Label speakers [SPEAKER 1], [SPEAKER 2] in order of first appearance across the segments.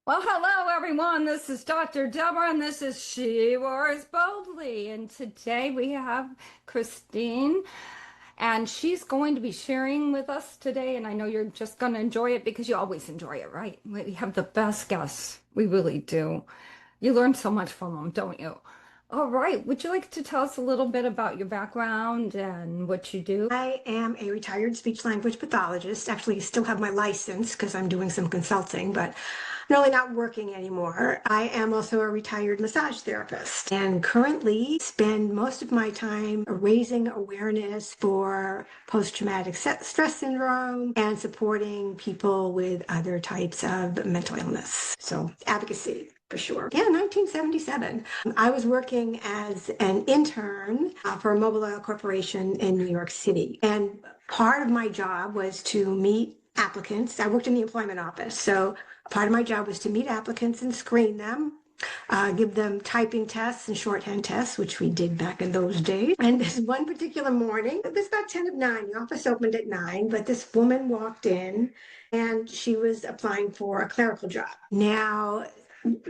[SPEAKER 1] Well, hello everyone. This is Dr. Debra and this is She Roars Boldly. And today we have Christine and she's going to be sharing with us today. And I know you're just going to enjoy it because you always enjoy it, right? We have the best guests. We really do. You learn so much from them, don't you? All right. Would you like to tell us a little bit about your background and what you do?
[SPEAKER 2] I am a retired speech language pathologist. Actually, still have my license because I'm doing some consulting, but I'm really not working anymore. I am also a retired massage therapist and currently spend most of my time raising awareness for post-traumatic stress syndrome and supporting people with other types of mental illness. So advocacy. For sure. Yeah, 1977. I was working as an intern for a mobile oil corporation in New York City. And part of my job was to meet applicants. I worked in the employment office. So part of my job was to meet applicants and screen them, give them typing tests and shorthand tests, which we did back in those days. And this one particular morning, it was about 10 of 9. The office opened at 9, but this woman walked in and she was applying for a clerical job. Now,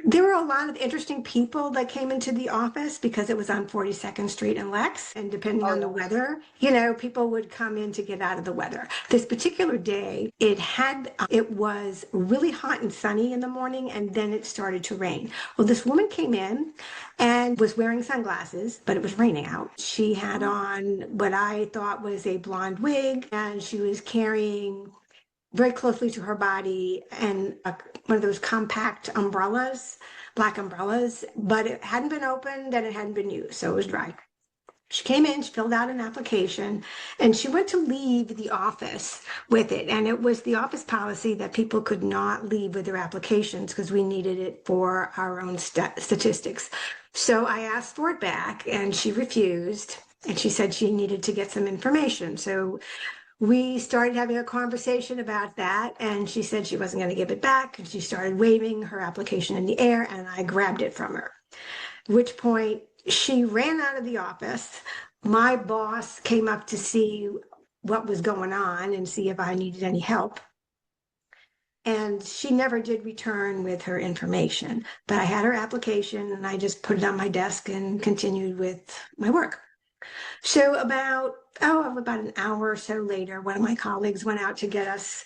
[SPEAKER 2] there were a lot of interesting people that came into the office because it was on 42nd Street and Lex. And depending on the weather, people would come in to get out of the weather. This particular day, it was really hot and sunny in the morning, and then it started to rain. Well, this woman came in and was wearing sunglasses, but it was raining out. She had on what I thought was a blonde wig, and she was carrying very closely to her body and one of those compact umbrellas, black umbrellas, but it hadn't been opened and it hadn't been used, so it was dry. She came in, she filled out an application, and she went to leave the office with it. And it was the office policy that people could not leave with their applications because we needed it for our own statistics. So I asked for it back and she refused. And she said she needed to get some information. So we started having a conversation about that, and she said she wasn't going to give it back, and she started waving her application in the air, and I grabbed it from her. At which point, she ran out of the office. My boss came up to see what was going on and see if I needed any help. And she never did return with her information, but I had her application, and I just put it on my desk and continued with my work. So about an hour or so later, one of my colleagues went out to get us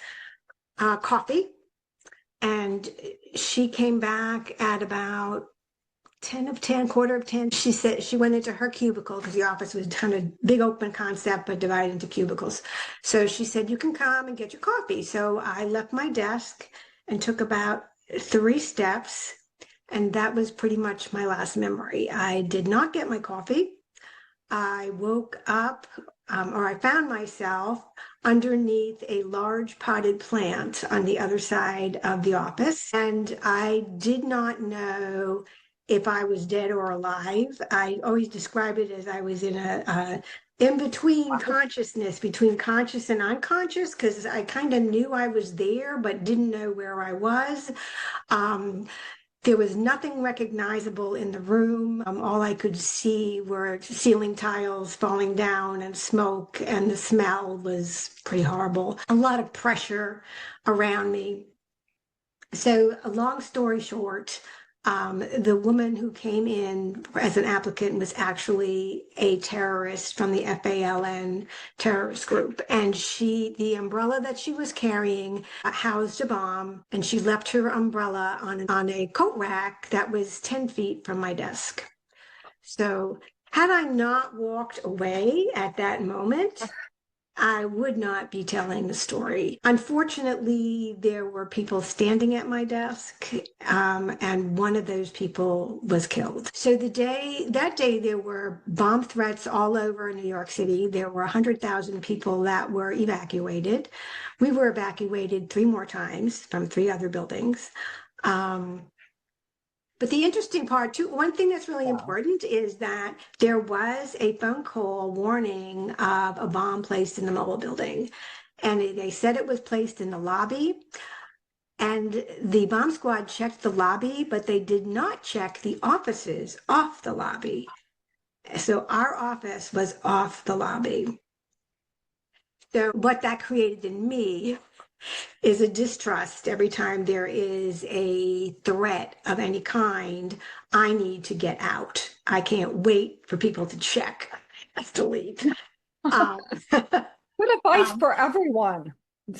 [SPEAKER 2] coffee, and she came back at about 10 of 10, quarter of 10. She said she went into her cubicle because the office was kind of big open concept, but divided into cubicles. So she said, you can come and get your coffee. So I left my desk and took about 3 steps, and that was pretty much my last memory. I did not get my coffee. I woke up, or I found myself underneath a large potted plant on the other side of the office. And I did not know if I was dead or alive. I always describe it as I was in in between consciousness, between conscious and unconscious, because I kind of knew I was there, but didn't know where I was. There was nothing recognizable in the room. All I could see were ceiling tiles falling down and smoke, and the smell was pretty horrible. A lot of pressure around me. So, a long story short, the woman who came in as an applicant was actually a terrorist from the FALN terrorist group. And the umbrella that she was carrying housed a bomb, and she left her umbrella on a coat rack that was 10 feet from my desk. So had I not walked away at that moment, I would not be telling the story. Unfortunately, there were people standing at my desk, and one of those people was killed. So that day, there were bomb threats all over New York City. There were 100,000 people that were evacuated. We were evacuated 3 more times from 3 other buildings. But the interesting part, too, one thing that's really important is that there was a phone call warning of a bomb placed in the mobile building. And they said it was placed in the lobby. And the bomb squad checked the lobby, but they did not check the offices off the lobby. So our office was off the lobby. So what that created in me is a distrust. Every time there is a threat of any kind, I need to get out. I can't wait for people to check. I have to leave. Um,
[SPEAKER 1] Good advice
[SPEAKER 2] um,
[SPEAKER 1] for everyone.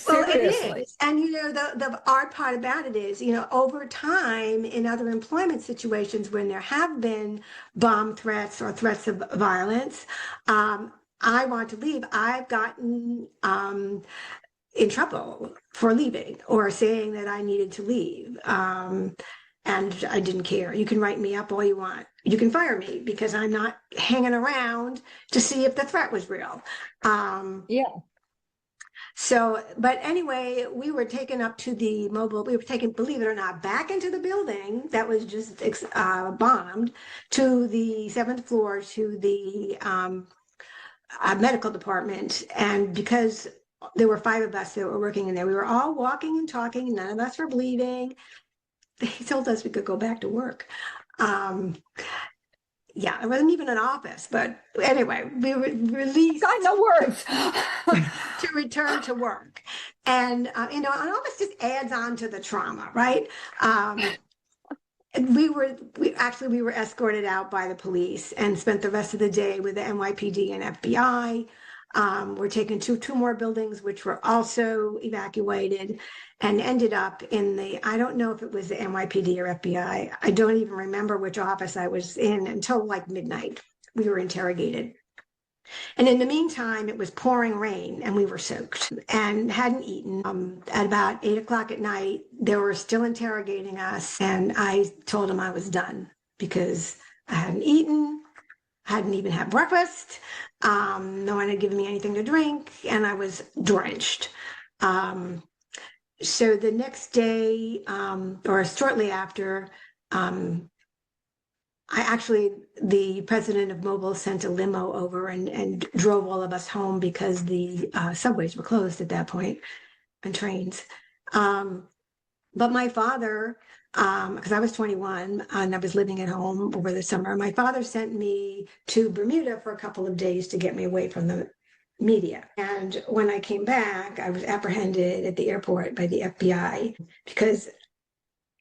[SPEAKER 2] well, it
[SPEAKER 1] Seriously.
[SPEAKER 2] is. And the odd part about it is, over time in other employment situations when there have been bomb threats or threats of violence, I want to leave. I've gotten in trouble for leaving or saying that I needed to leave. And I didn't care. You can write me up all you want. You can fire me because I'm not hanging around to see if the threat was real.
[SPEAKER 1] Yeah.
[SPEAKER 2] So, but anyway, we were taken up to the mobile, we were taken, believe it or not, back into the building that was just bombed to the seventh floor to the medical department. And because there were 5 of us that were working in there, we were all walking and talking. None of us were bleeding. They told us we could go back to work. Yeah, it wasn't even an office, but anyway, we were released.
[SPEAKER 1] Got no words.
[SPEAKER 2] To return to work. And, and all this just adds on to the trauma, right? We were escorted out by the police and spent the rest of the day with the NYPD and FBI. We're taken to 2 more buildings, which were also evacuated, and ended up in I don't know if it was the NYPD or FBI. I don't even remember which office I was in until like midnight. We were interrogated. And in the meantime, it was pouring rain and we were soaked and hadn't eaten. At about 8 o'clock at night, they were still interrogating us. And I told them I was done because I hadn't eaten, hadn't even had breakfast. No one had given me anything to drink, and I was drenched. So the next day, or shortly after, the president of Mobile sent a limo over and drove all of us home because the subways were closed at that point and trains. But my father, because I was 21 and I was living at home over the summer, my father sent me to Bermuda for a couple of days to get me away from the media. And when I came back, I was apprehended at the airport by the FBI because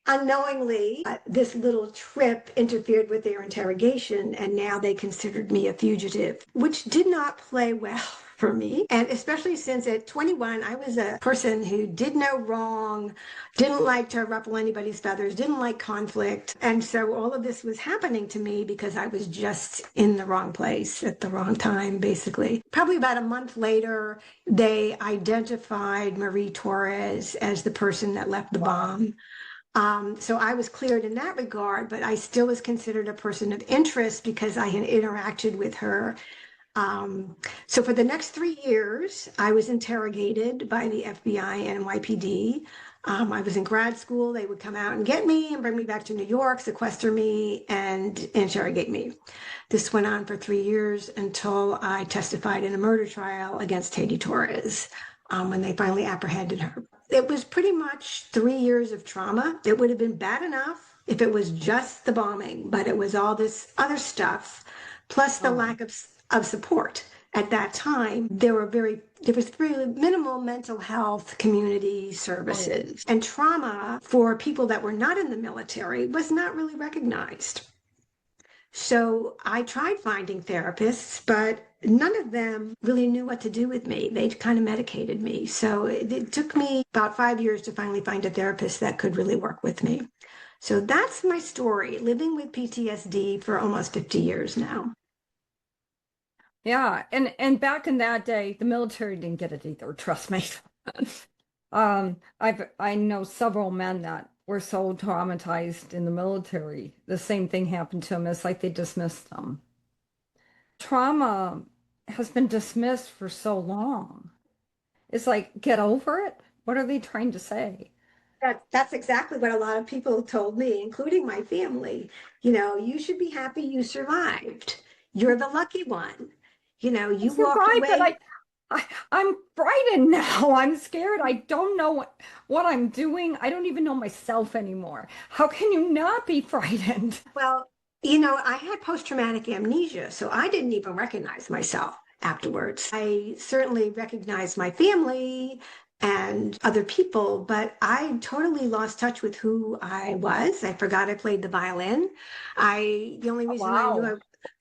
[SPEAKER 2] unknowingly, this little trip interfered with their interrogation, and now they considered me a fugitive, which did not play well for me. And especially since at 21, I was a person who did no wrong, didn't like to ruffle anybody's feathers, didn't like conflict. And so all of this was happening to me because I was just in the wrong place at the wrong time, basically. Probably about a month later, they identified Marie Torres as the person that left the bomb. So I was cleared in that regard, but I still was considered a person of interest because I had interacted with her. So for the next 3 years, I was interrogated by the FBI and NYPD. I was in grad school. They would come out and get me and bring me back to New York, sequester me, and interrogate me. This went on for 3 years until I testified in a murder trial against Haiti Torres when they finally apprehended her. It was pretty much 3 years of trauma. It would have been bad enough if it was just the bombing, but it was all this other stuff, plus the lack of support. At that time, there was really minimal mental health community services. And trauma for people that were not in the military was not really recognized. So I tried finding therapists, but none of them really knew what to do with me. They kind of medicated me. So it took me about 5 years to finally find a therapist that could really work with me. So that's my story, living with PTSD for almost 50 years now.
[SPEAKER 1] Yeah, and back in that day, the military didn't get it either, trust me. I know several men that were so traumatized in the military. The same thing happened to them. It's like they dismissed them. Trauma has been dismissed for so long. It's like, get over it. What are they trying to say?
[SPEAKER 2] That's exactly what a lot of people told me, including my family. You should be happy you survived. You're the lucky one. You walked
[SPEAKER 1] Survived,
[SPEAKER 2] away.
[SPEAKER 1] but I'm frightened now. I'm scared. I don't know what I'm doing. I don't even know myself anymore. How can you not be frightened?
[SPEAKER 2] Well, I had post-traumatic amnesia, so I didn't even recognize myself afterwards. I certainly recognized my family and other people, but I totally lost touch with who I was. I forgot I played the violin. The only
[SPEAKER 1] Oh,
[SPEAKER 2] reason I knew
[SPEAKER 1] wow.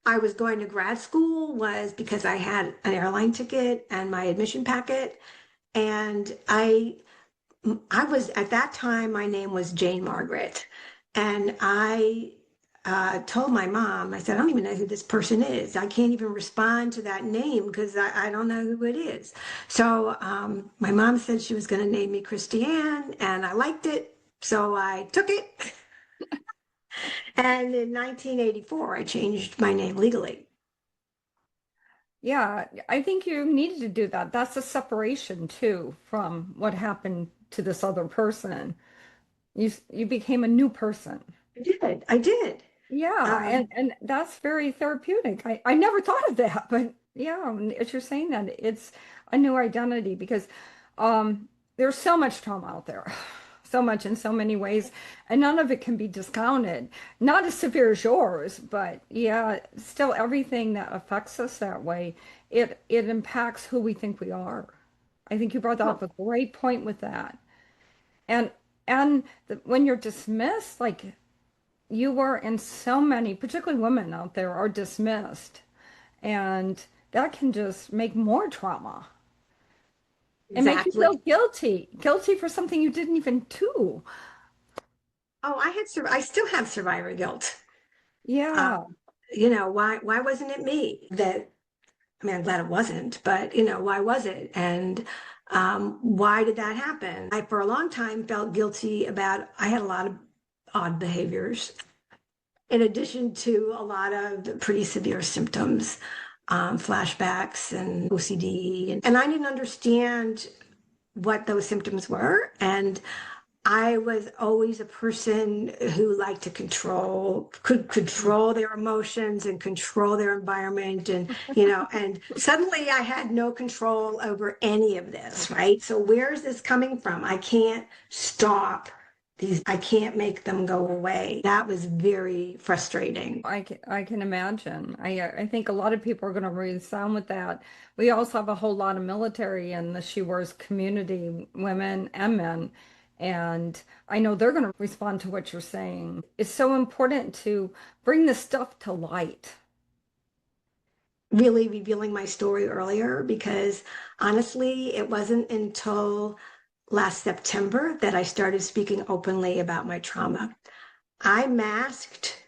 [SPEAKER 2] I was going to grad school was because I had an airline ticket and my admission packet. And I was at that time, my name was Jane Margaret. And I told my mom, I said, I don't even know who this person is. I can't even respond to that name because I don't know who it is. So my mom said she was going to name me Christiane, and I liked it. So I took it. And in 1984, I changed my name legally.
[SPEAKER 1] Yeah, I think you needed to do that. That's a separation too from what happened to this other person. You became a new person.
[SPEAKER 2] I did. I did.
[SPEAKER 1] Yeah,
[SPEAKER 2] Um,
[SPEAKER 1] and that's very therapeutic. I never thought of that, but yeah, as you're saying that, it's a new identity because there's so much trauma out there, so much in so many ways, and none of it can be discounted. Not as severe as yours, but yeah, still everything that affects us that way, it impacts who we think we are. I think you brought up
[SPEAKER 2] well,
[SPEAKER 1] a great point with that. And and when you're dismissed, like you were and so many, particularly women out there, are dismissed. And that can just make more trauma and make you feel
[SPEAKER 2] exactly.
[SPEAKER 1] guilty for something you didn't even do.
[SPEAKER 2] Oh, I still have survivor guilt. Um,
[SPEAKER 1] Yeah.
[SPEAKER 2] why wasn't it me that, I mean, I'm glad it wasn't, but why was it? And why did that happen? I, for a long time, felt guilty about, I had a lot of odd behaviors, in addition to a lot of pretty severe symptoms, flashbacks and OCD. And I didn't understand what those symptoms were. And I was always a person who liked to could control their emotions and control their environment. And suddenly I had no control over any of this, right? So where is this coming from? I can't stop I can't make them go away. That was very frustrating.
[SPEAKER 1] I can imagine. I think a lot of people are going to resound with that. We also have a whole lot of military in the She Wars community, women and men. And I know they're going to respond to what you're saying. It's so important to bring this stuff to light.
[SPEAKER 2] Really revealing my story earlier because honestly, it wasn't until last September that I started speaking openly about my trauma. I masked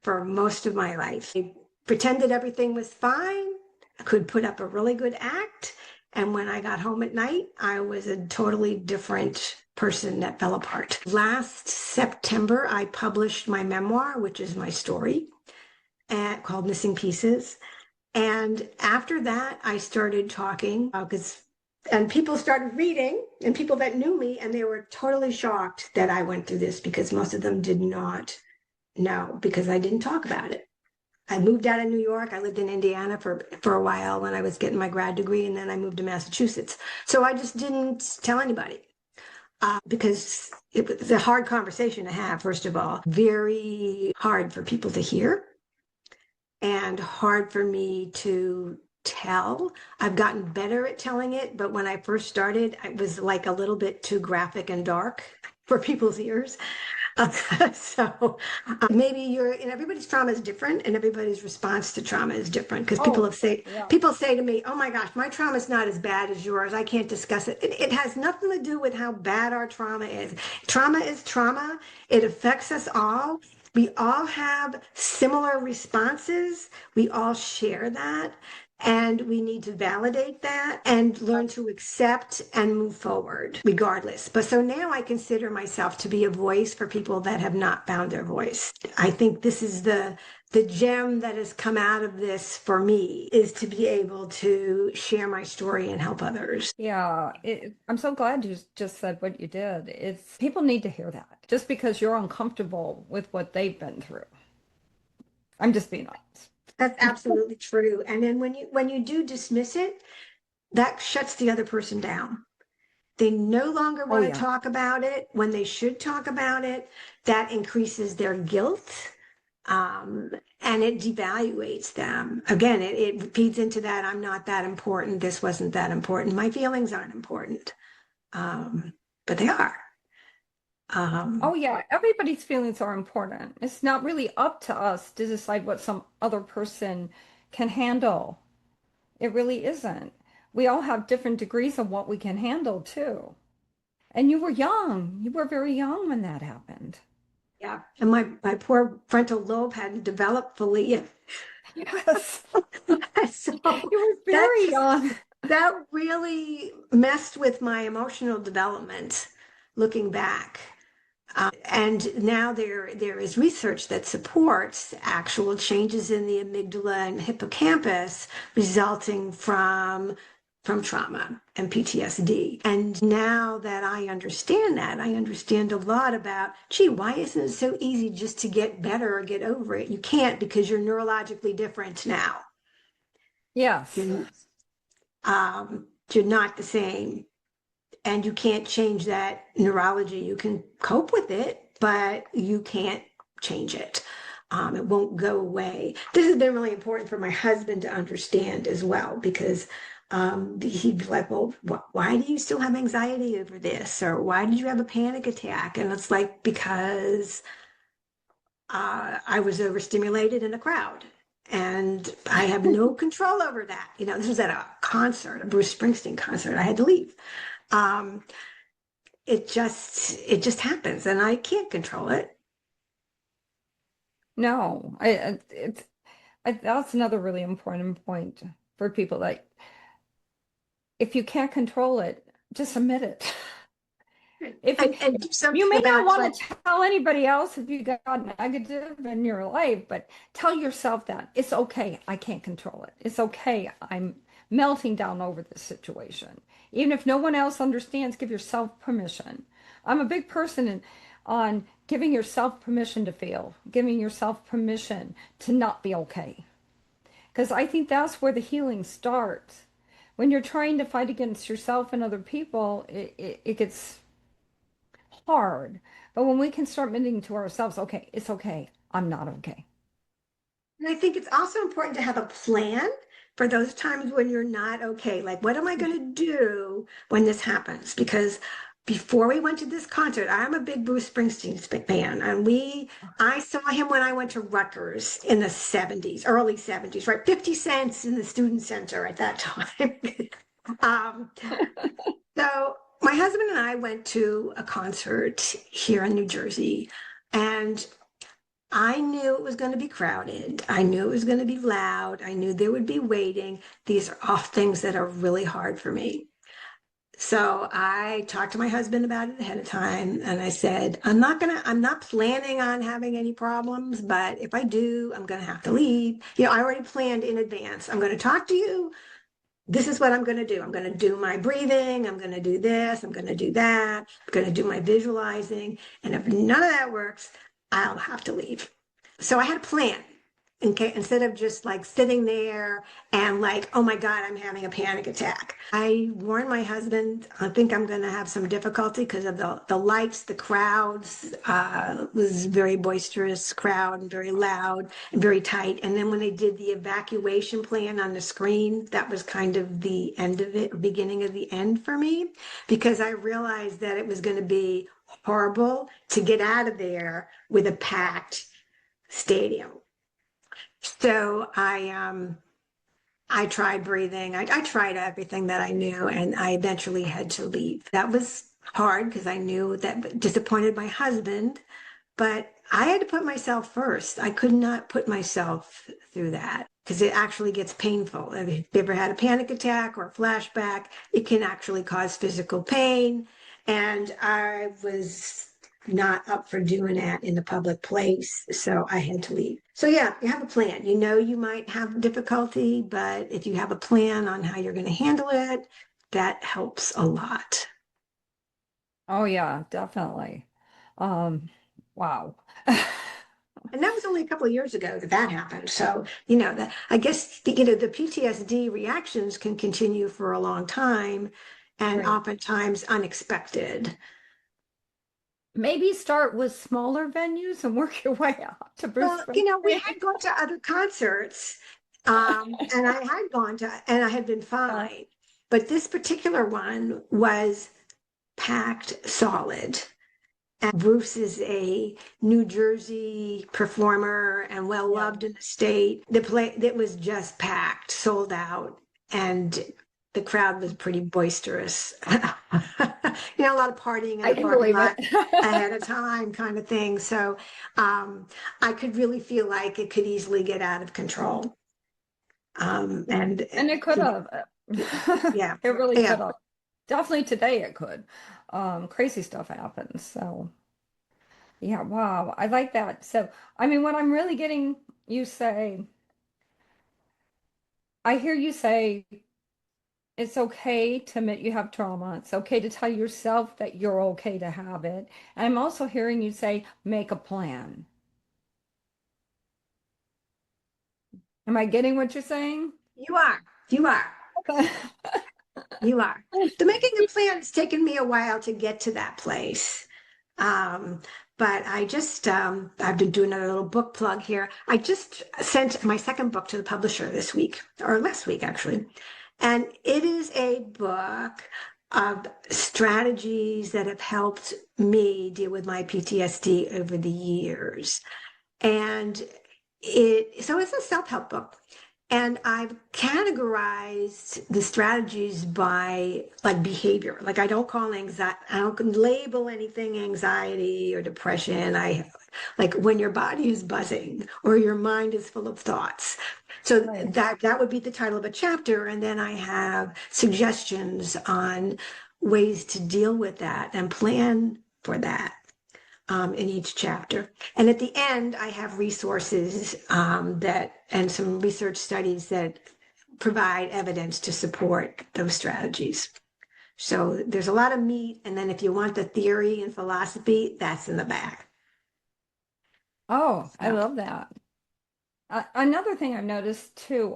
[SPEAKER 2] for most of my life. I pretended everything was fine. I could put up a really good act. And when I got home at night, I was a totally different person that fell apart. Last September, I published my memoir, which is my story, called Missing Pieces. And after that, I started talking and people started reading, and people that knew me, and they were totally shocked that I went through this because most of them did not know because I didn't talk about it. I moved out of New York. I lived in Indiana for a while when I was getting my grad degree, and then I moved to Massachusetts. So I just didn't tell anybody because it was a hard conversation to have, first of all, very hard for people to hear and hard for me to tell. I've gotten better at telling it, but when I first started, it was like a little bit too graphic and dark for people's ears. So maybe everybody's trauma is different and everybody's response to trauma is different because
[SPEAKER 1] Oh, yeah.
[SPEAKER 2] people say to me, oh my gosh, my trauma is not as bad as yours. I can't discuss it. It has nothing to do with how bad our trauma is. Trauma is trauma. It affects us all. We all have similar responses. We all share that. And we need to validate that and learn to accept and move forward regardless. But so now I consider myself to be a voice for people that have not found their voice. I think this is the gem that has come out of this for me is to be able to share my story and help others.
[SPEAKER 1] Yeah, I'm so glad you just said what you did. It's people need to hear that. Just because you're uncomfortable with what they've been through. I'm just being honest.
[SPEAKER 2] That's absolutely true. And then when you do dismiss it, that shuts the other person down. They no longer
[SPEAKER 1] Oh
[SPEAKER 2] want to
[SPEAKER 1] yeah.
[SPEAKER 2] talk about it when they should talk about it. That increases their guilt, and it devaluates them. Again, it feeds into that I'm not that important. This wasn't that important. My feelings aren't important. but they are.
[SPEAKER 1] Oh
[SPEAKER 2] Um,
[SPEAKER 1] yeah, everybody's feelings are important. It's not really up to us to decide what some other person can handle. It really isn't. We all have different degrees of what we can handle too. And you were young. You were very young when that happened.
[SPEAKER 2] yeah, and my poor frontal lobe hadn't developed fully yet.
[SPEAKER 1] Yes.
[SPEAKER 2] So
[SPEAKER 1] You were very
[SPEAKER 2] that's
[SPEAKER 1] young.
[SPEAKER 2] that really messed with my emotional development looking back. And now there is research that supports actual changes in the amygdala and hippocampus resulting from trauma and PTSD. And now that I understand that, I understand a lot about, gee, why isn't it so easy just to get better or get over it? You can't because you're neurologically different now.
[SPEAKER 1] Yes.
[SPEAKER 2] You're, you're not the same. And you can't change that neurology. You can cope with it, but you can't change it. It won't go away. This has been really important for my husband to understand as well, because he'd be like, well, why do you still have anxiety over this? Or why did you have a panic attack? And it's like, because I was overstimulated in a crowd. And I have no control over that. You know, this was at a concert, a Bruce Springsteen concert. I had to leave. Um, it just happens, and I can't control it.
[SPEAKER 1] No, that's another really important point for people. Like, if you can't control it, just admit it. If
[SPEAKER 2] And do
[SPEAKER 1] you
[SPEAKER 2] something
[SPEAKER 1] may not
[SPEAKER 2] about it, like,
[SPEAKER 1] want to tell anybody else if you got negative in your life, but tell yourself that it's okay. I can't control it. It's okay. I'm melting down over this situation. Even if no one else understands, give yourself permission. I'm a big person on giving yourself permission to feel, giving yourself permission to not be okay. Because I think that's where the healing starts. When you're trying to fight against yourself and other people, it gets hard. But when we can start admitting to ourselves, okay, it's okay. I'm not okay.
[SPEAKER 2] and I think it's also important to have a plan for those times when you're not okay. Like, what am I going to do when this happens? Because before we went to this concert, I'm a big Bruce Springsteen fan, and I saw him when I went to Rutgers in the 70s, early 70s, right? 50 cents in the student center at that time. um, so my husband and I went to a concert here in New Jersey, and I knew it was going to be crowded. I knew it was going to be loud. I knew there would be waiting. These are all things that are really hard for me. So I talked to my husband about it ahead of time, and I said, I'm not planning on having any problems, but if I do, I'm gonna have to leave. You know, I already planned in advance. I'm gonna talk to you. This is what I'm gonna do. I'm gonna do my breathing. I'm gonna do this. I'm gonna do that. I'm gonna do my visualizing. And if none of that works, I'll have to leave. So I had a plan. Okay, instead of just like sitting there and like, oh my God, I'm having a panic attack. I warned my husband, I think I'm going to have some difficulty because of the lights, the crowds. It was very boisterous crowd and very loud and very tight. And then when they did the evacuation plan on the screen, that was kind of the end of it, beginning of the end for me, because I realized that it was going to be horrible to get out of there with a packed stadium. So I tried breathing. I tried everything that I knew, and I eventually had to leave. That was hard because I knew that disappointed my husband, but I had to put myself first. I could not put myself through that because it actually gets painful. If you've ever had a panic attack or a flashback, it can actually cause physical pain. And I was not up for doing that in the public place, so I had to leave. So yeah, you have a plan. You know you might have difficulty, but if you have a plan on how you're going to handle it, that helps a lot.
[SPEAKER 1] Oh yeah, definitely. Um, wow.
[SPEAKER 2] And that was only a couple of years ago that that happened. So, you know, that I guess the PTSD reactions can continue for a long time and
[SPEAKER 1] Right.
[SPEAKER 2] oftentimes unexpected.
[SPEAKER 1] Maybe start with smaller venues and work your way up to Bruce
[SPEAKER 2] Well, you know, we
[SPEAKER 1] Springsteen.
[SPEAKER 2] had gone to other concerts, and I had gone to, and I had been
[SPEAKER 1] Uh,
[SPEAKER 2] fine. But this particular one was packed solid. And Bruce is a New Jersey performer and well
[SPEAKER 1] Yeah.
[SPEAKER 2] loved in the state. The play that was just packed, sold out, and the crowd was pretty boisterous. A lot of partying in
[SPEAKER 1] I
[SPEAKER 2] the
[SPEAKER 1] can
[SPEAKER 2] parking
[SPEAKER 1] believe
[SPEAKER 2] lot
[SPEAKER 1] it.
[SPEAKER 2] ahead of time, kind of thing. So I could really feel like it could easily get out of control. And
[SPEAKER 1] And it could have.
[SPEAKER 2] yeah,
[SPEAKER 1] It really
[SPEAKER 2] yeah.
[SPEAKER 1] could have. Definitely today it could. Crazy stuff happens. So, yeah, wow. I like that. So, I mean, what I'm really getting you say, I hear you say it's okay to admit you have trauma. It's okay to tell yourself that you're okay to have it. And I'm also hearing you say, make a plan. Am I getting what you're saying?
[SPEAKER 2] You are, you are, you are. The making a plan has taken me a while to get to that place. Um, but I've been doing another little book plug here. I just sent my second book to the publisher this week, or last week actually. And it is a book of strategies that have helped me deal with my PTSD over the years. And so it's a self-help book. And I've categorized the strategies by like behavior. Like I don't call anxiety, I don't label anything anxiety or depression. I like when your body is buzzing or your mind is full of thoughts. So
[SPEAKER 1] Right.
[SPEAKER 2] that would be the title of a chapter. And then I have suggestions on ways to deal with that and plan for that in each chapter. And at the end, I have resources and some research studies that provide evidence to support those strategies. So there's a lot of meat. And then if you want the theory and philosophy, that's in the back.
[SPEAKER 1] Oh, I
[SPEAKER 2] So
[SPEAKER 1] love that. Another thing I've noticed too,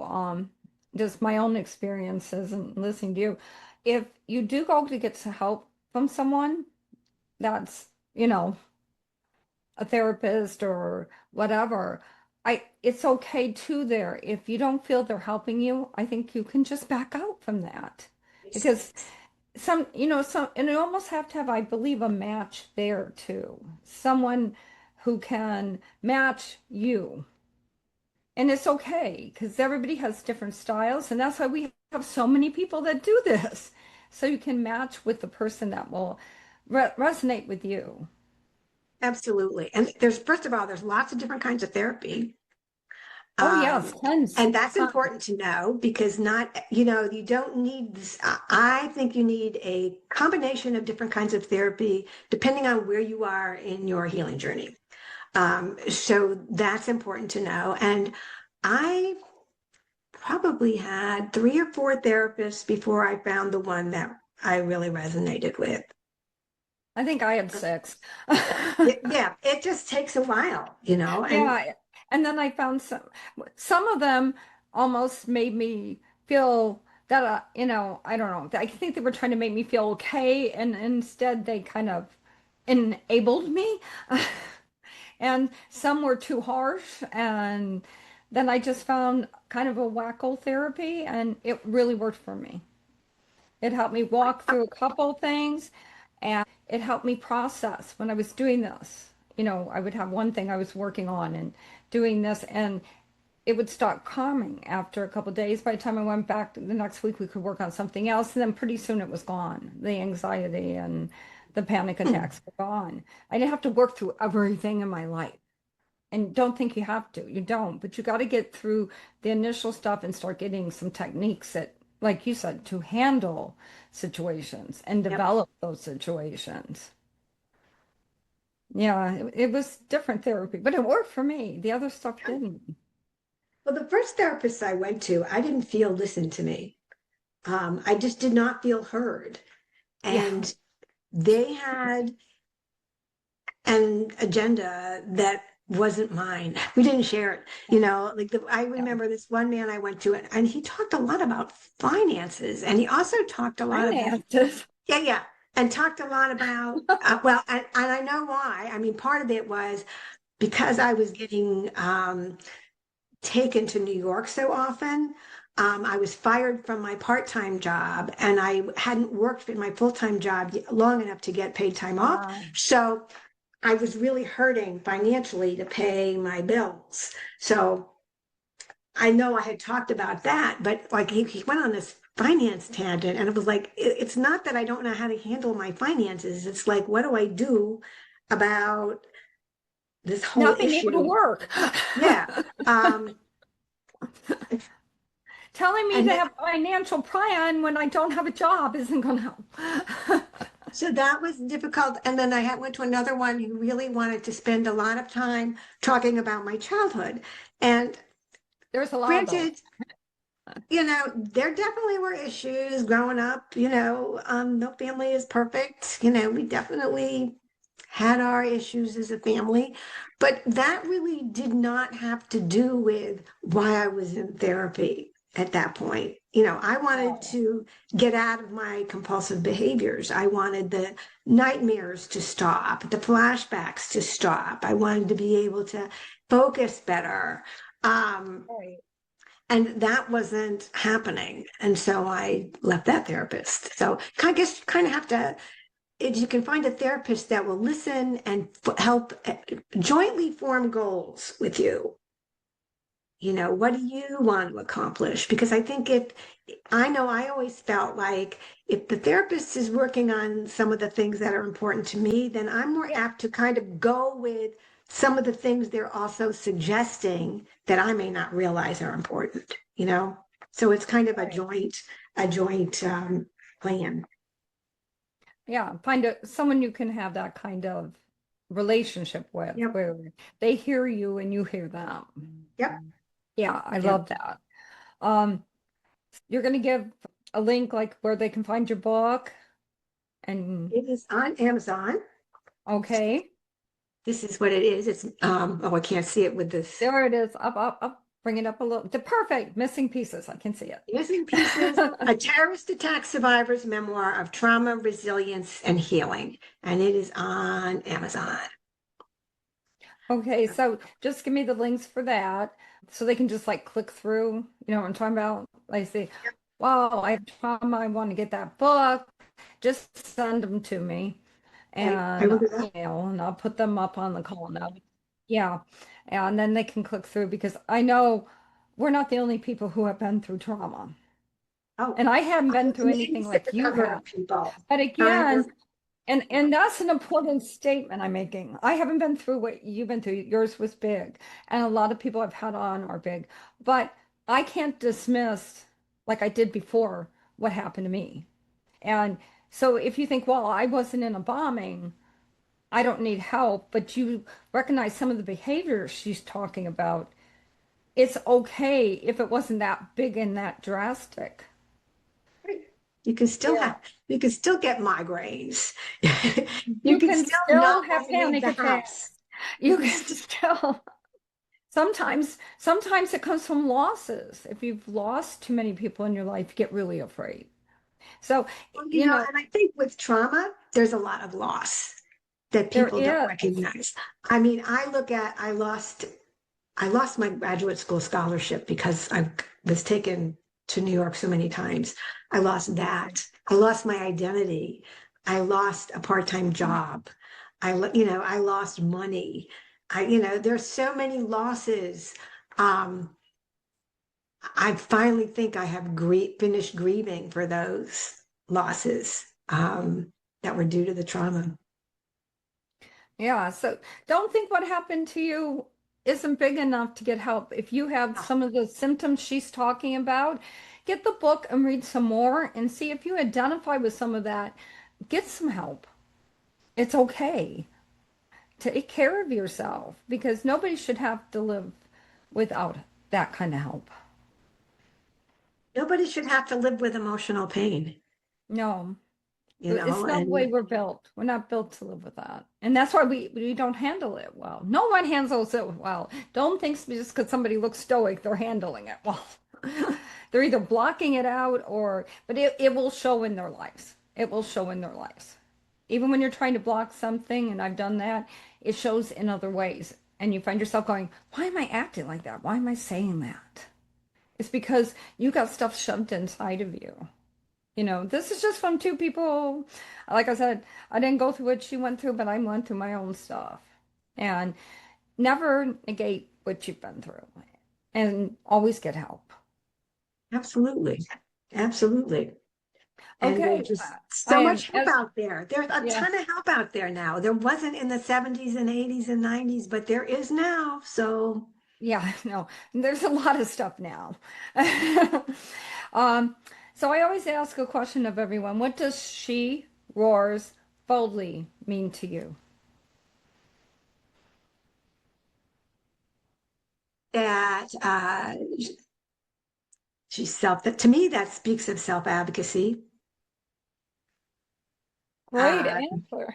[SPEAKER 1] just my own experiences and listening to you, if you do go to get some help from someone that's, you know, a therapist or whatever, it's okay too there. If you don't feel they're helping you, I think you can just back out from that. Because and you almost have to have, I believe, a match there too. Someone who can match you. And it's okay because everybody has different styles, and that's why we have so many people that do this. So you can match with the person that will resonate with you.
[SPEAKER 2] absolutely. And first of all, there's lots of different kinds of therapy.
[SPEAKER 1] Oh, yes,
[SPEAKER 2] Um,
[SPEAKER 1] tons,
[SPEAKER 2] and that's
[SPEAKER 1] tons.
[SPEAKER 2] important to know because you don't need this. I think you need a combination of different kinds of therapy depending on where you are in your healing journey. So that's important to know. And I probably had 3 or 4 therapists before I found the one that I really resonated with.
[SPEAKER 1] I think I had 6.
[SPEAKER 2] Yeah, it just takes a while, and
[SPEAKER 1] Yeah, and then I found some of them almost made me feel that I don't know. I think they were trying to make me feel okay, and instead they kind of enabled me. And some were too harsh, and then I just found kind of a wacko therapy, and it really worked for me. It helped me walk through a couple things, it helped me process when I was doing this. I would have one thing I was working on and doing this, and it would start calming after a couple of days. By the time I went back the next week, we could work on something else, and then pretty soon it was gone. The anxiety and the panic attacks were gone. I didn't have to work through everything in my life. And don't think you have to. You don't, but you got to get through the initial stuff and start getting some techniques that, like you said, to handle situations and
[SPEAKER 2] yep.
[SPEAKER 1] develop those situations. Yeah, it was different therapy, but it worked for me. The other stuff didn't.
[SPEAKER 2] Well, the first therapist I went to, I didn't feel listened to me. I just did not feel heard.
[SPEAKER 1] Yeah,
[SPEAKER 2] And they had an agenda that wasn't mine. We didn't share it. Like I
[SPEAKER 1] yeah.
[SPEAKER 2] remember this one man I went to, and he talked a lot about finances, and he also talked a lot about
[SPEAKER 1] Finances.
[SPEAKER 2] yeah, yeah, and talked a lot about and I know why. I mean, part of it was because I was getting taken to New York so often. I was fired from my part-time job, and I hadn't worked in my full-time job long enough to get paid time off.
[SPEAKER 1] Wow.
[SPEAKER 2] So I was really hurting financially to pay my bills. So I know I had talked about that, but like he went on this finance tangent, and it was like, it's not that I don't know how to handle my finances. It's like, what do I do about this whole
[SPEAKER 1] Not being able to
[SPEAKER 2] issue?
[SPEAKER 1] work.
[SPEAKER 2] Yeah. Um,
[SPEAKER 1] Telling me
[SPEAKER 2] and
[SPEAKER 1] to
[SPEAKER 2] then,
[SPEAKER 1] have a financial plan when I don't have a job isn't going to help.
[SPEAKER 2] so that was difficult. And then went to another one who really wanted to spend a lot of time talking about my childhood. And
[SPEAKER 1] There's a lot of those.
[SPEAKER 2] granted, there definitely were issues growing up. No family is perfect. We definitely had our issues as a family, but that really did not have to do with why I was in therapy at that point. I wanted
[SPEAKER 1] Oh,
[SPEAKER 2] to get out of my compulsive behaviors. I wanted the nightmares to stop, the flashbacks to stop. I wanted to be able to focus better. Um,
[SPEAKER 1] right.
[SPEAKER 2] and that wasn't happening. And so I left that therapist. So I guess you kind of have to, if you can find a therapist that will listen and help jointly form goals with you. What do you want to accomplish? Because I think I know I always felt like if the therapist is working on some of the things that are important to me, then I'm more
[SPEAKER 1] Yeah.
[SPEAKER 2] apt to kind of go with some of the things they're also suggesting that I may not realize are important. So it's kind of a
[SPEAKER 1] Right.
[SPEAKER 2] joint plan.
[SPEAKER 1] Yeah. Find someone you can have that kind of relationship with
[SPEAKER 2] Yep.
[SPEAKER 1] where they hear you and you hear them.
[SPEAKER 2] Yep.
[SPEAKER 1] Yeah, I
[SPEAKER 2] Yep.
[SPEAKER 1] love that. Um, you're going to give a link like where they can find your book and
[SPEAKER 2] It is on Amazon.
[SPEAKER 1] okay.
[SPEAKER 2] This is what it is. It's I can't see it with this.
[SPEAKER 1] There it is. Up, up, up. Bring it up a little. The perfect missing pieces. I can see it.
[SPEAKER 2] Missing Pieces, a terrorist attack survivor's memoir of trauma, resilience, and healing. And it is on Amazon.
[SPEAKER 1] Okay, so just give me the links for that so they can just like click through. You know what I'm talking about? Like say, wow, I have trauma. I want to get that book. Just send them to me
[SPEAKER 2] I
[SPEAKER 1] and
[SPEAKER 2] will do that.
[SPEAKER 1] and I'll put them up on the call now. Yeah. And then they can click through because I know we're not the only people who have been through trauma.
[SPEAKER 2] Oh,
[SPEAKER 1] And I haven't been
[SPEAKER 2] it's
[SPEAKER 1] through
[SPEAKER 2] maybe
[SPEAKER 1] anything
[SPEAKER 2] for
[SPEAKER 1] like
[SPEAKER 2] a
[SPEAKER 1] you
[SPEAKER 2] number
[SPEAKER 1] have.
[SPEAKER 2] of people.
[SPEAKER 1] But
[SPEAKER 2] However,
[SPEAKER 1] again, and that's an important statement I'm making. I haven't been through what you've been through. Yours was big, and a lot of people I've had on are big. But I can't dismiss, like I did before, what happened to me. And so if you think, well, I wasn't in a bombing, I don't need help, but you recognize some of the behaviors she's talking about, it's okay if it wasn't that big and that drastic.
[SPEAKER 2] you can still
[SPEAKER 1] Yeah.
[SPEAKER 2] have, you can still get migraines. You
[SPEAKER 1] You
[SPEAKER 2] can
[SPEAKER 1] can
[SPEAKER 2] still
[SPEAKER 1] still
[SPEAKER 2] not
[SPEAKER 1] have
[SPEAKER 2] want to leave
[SPEAKER 1] panic
[SPEAKER 2] the
[SPEAKER 1] attacks.
[SPEAKER 2] house. You
[SPEAKER 1] You
[SPEAKER 2] can
[SPEAKER 1] can
[SPEAKER 2] still,
[SPEAKER 1] still. Sometimes it comes from losses. If you've lost too many people in your life, you get really afraid. So,
[SPEAKER 2] well,
[SPEAKER 1] you know,
[SPEAKER 2] and I think with trauma, there's a lot of loss that
[SPEAKER 1] there
[SPEAKER 2] people don't
[SPEAKER 1] is.
[SPEAKER 2] recognize. I mean, I lost my graduate school scholarship because I was taken to New York so many times. I lost that. I lost my identity. I lost a part-time job. I lost money. There's so many losses. Um, I finally think I have finished grieving for those losses that were due to the trauma.
[SPEAKER 1] Yeah. So don't think what happened to you isn't big enough to get help. If you have some of the symptoms she's talking about, get the book and read some more and see if you identify with some of that. Get some help. It's okay. Take care of yourself because nobody should have to live without that kind of help.
[SPEAKER 2] Nobody should have to live with emotional pain,
[SPEAKER 1] No. It's not the way
[SPEAKER 2] and
[SPEAKER 1] we're built. We're not built to live with that. And that's why we don't handle it well. No one handles it well. Don't think just because somebody looks stoic, they're handling it well. They're either blocking it out but it will show in their lives. It will show in their lives. Even when you're trying to block something, and I've done that, it shows in other ways. And you find yourself going, why am I acting like that? Why am I saying that? It's because you got stuff shoved inside of you. You know, this is just from two people. Like I said, I didn't go through what she went through, but I went through my own stuff. And never negate what you've been through and always get help.
[SPEAKER 2] Absolutely. Absolutely. And there's
[SPEAKER 1] Okay.
[SPEAKER 2] just
[SPEAKER 1] I
[SPEAKER 2] so
[SPEAKER 1] am
[SPEAKER 2] much help
[SPEAKER 1] as,
[SPEAKER 2] out there. There's a
[SPEAKER 1] yeah,
[SPEAKER 2] ton of help out there now. There wasn't in the 70s and 80s and 90s, but there is now. So
[SPEAKER 1] yeah, no, there's a lot of stuff now. Um, so I always ask a question of everyone. What does she roars boldly mean to you?
[SPEAKER 2] that she's to me, that speaks of self-advocacy,
[SPEAKER 1] Great
[SPEAKER 2] uh,
[SPEAKER 1] answer.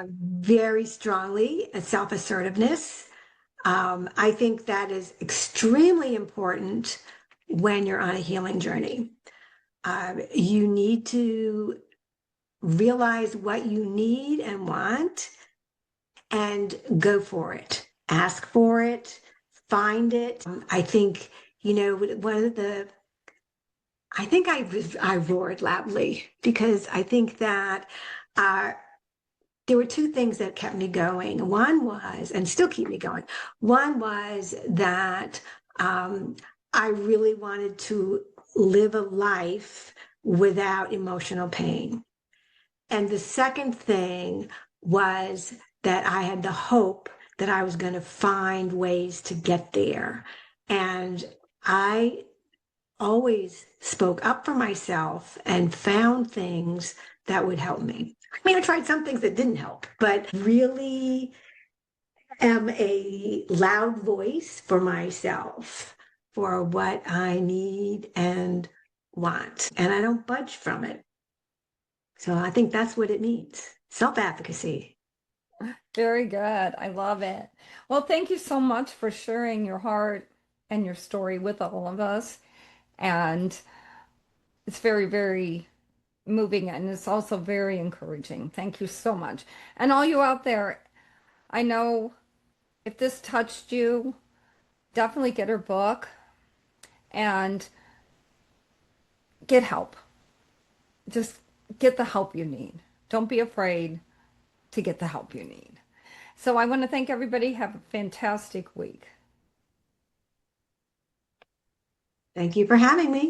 [SPEAKER 2] very strongly, self-assertiveness. I think that is extremely important when you're on a healing journey. You need to realize what you need and want and go for it. Ask for it, find it. I think, one of the I think I roared loudly because I think that uh, there were two things that kept me going. One was, and still keep me going. One was that um, I really wanted to live a life without emotional pain. And the second thing was that I had the hope that I was going to find ways to get there. And I always spoke up for myself and found things that would help me. I mean, I tried some things that didn't help, but really am a loud voice for myself for what I need and want. And I don't budge from it. So I think that's what it means. Self-advocacy.
[SPEAKER 1] Very good. I love it. Well, thank you so much for sharing your heart and your story with all of us. And it's very, very moving and it's also very encouraging. Thank you so much. And all you out there, I know if this touched you, definitely get her book and get help. Just get the help you need. Don't be afraid to get the help you need. So I want to thank everybody. Have a fantastic week.
[SPEAKER 2] Thank you for having me.